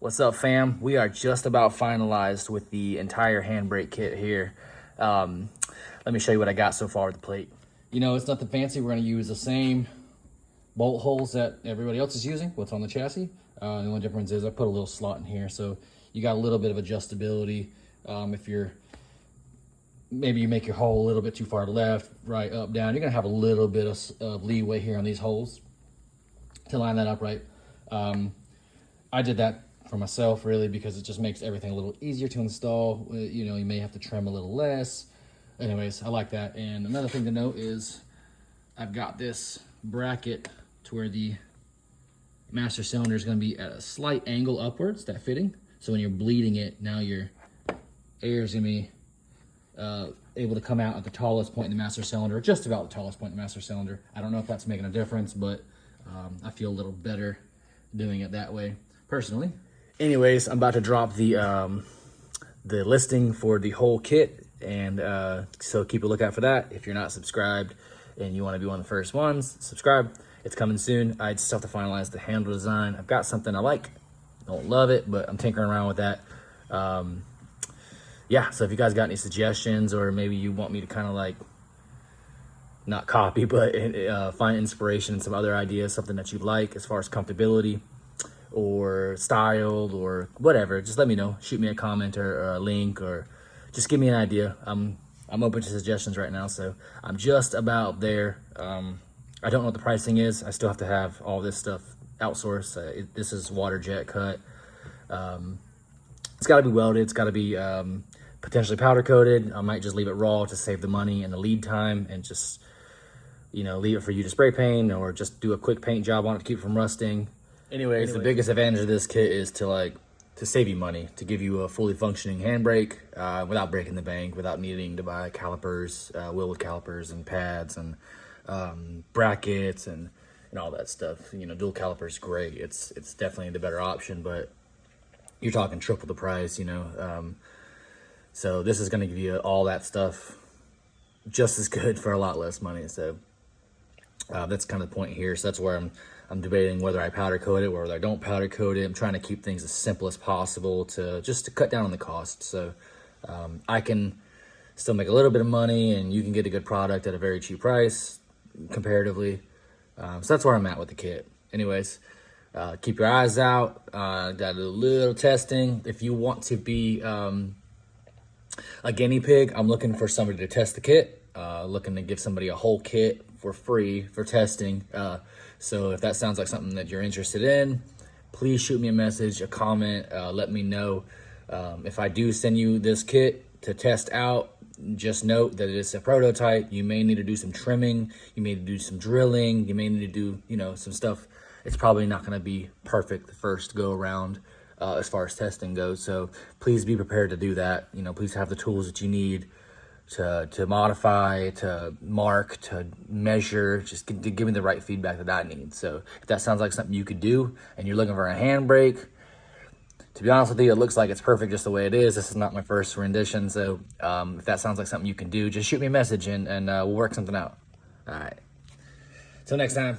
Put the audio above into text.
What's up, fam? We are just about finalized with the entire handbrake kit here. Let me show you what I got so far with the plate. You know, it's nothing fancy. We're gonna use the same bolt holes that everybody else is using, what's on the chassis. The only difference is I put a little slot in here, so you got a little bit of adjustability. If maybe you make your hole a little bit too far left, right, up, down, you're gonna have a little bit of leeway here on these holes to line that up right. I did that for myself really because it just makes everything a little easier to install. You know, you may have to trim a little less. Anyways, I like that. And another thing to note is I've got this bracket to where the master cylinder is going to be at a slight angle upwards, that fitting. So when you're bleeding it, now your air is going to be able to come out at the tallest point in the master cylinder, just about the tallest point in the master cylinder. I don't know if that's making a difference, but I feel a little better doing it that way personally. Anyways, I'm about to drop the listing for the whole kit, and so keep a lookout for that. If you're not subscribed and you want to be one of the first ones, subscribe. It's coming soon. I just have to finalize the handle design. I've got something I like. Don't love it, but I'm tinkering around with that. Yeah, so if you guys got any suggestions, or maybe you want me to kind of like not copy, but find inspiration in some other ideas, something that you like as far as comfortability or style or whatever, just let me know. Shoot me a comment or a link, or just give me an idea. I'm open to suggestions right now, so I'm just about there. I don't know what the pricing is. I still have to have all this stuff outsourced. This is water jet cut. It's got to be welded. It's got to be potentially powder coated. I might just leave it raw to save the money and the lead time, and just, you know, leave it for you to spray paint, or just do a quick paint job on it to keep it from rusting. Anyways, the biggest advantage of this kit is to save you money, to give you a fully functioning handbrake without breaking the bank, without needing to buy calipers, wheel calipers and pads and brackets and all that stuff. You know, dual calipers, great. It's definitely the better option, but you're talking triple the price, you know. So this is going to give you all that stuff just as good for a lot less money. So that's kind of the point here. So that's where I'm debating whether I powder coat it or whether I don't powder coat it. I'm trying to keep things as simple as possible to cut down on the cost. So I can still make a little bit of money, and you can get a good product at a very cheap price comparatively. So that's where I'm at with the kit. Anyways, keep your eyes out. Got a little testing. If you want to be a guinea pig, I'm looking for somebody to test the kit. Looking to give somebody a whole kit for free for testing. So if that sounds like something that you're interested in, please shoot me a message, a comment, let me know. If I do send you this kit to test out, just note that it's a prototype. You may need to do some trimming, you may need to do some drilling, you may need to do, you know, some stuff. It's probably not going to be perfect the first go around as far as testing goes. So please be prepared to do that. You know, please have the tools that you need to modify, to mark, to measure, just to give me the right feedback that I need. So if that sounds like something you could do and you're looking for a handbrake, to be honest with you, it looks like it's perfect just the way it is. This is not my first rendition. So if that sounds like something you can do, just shoot me a message and we'll work something out. All right. Till next time.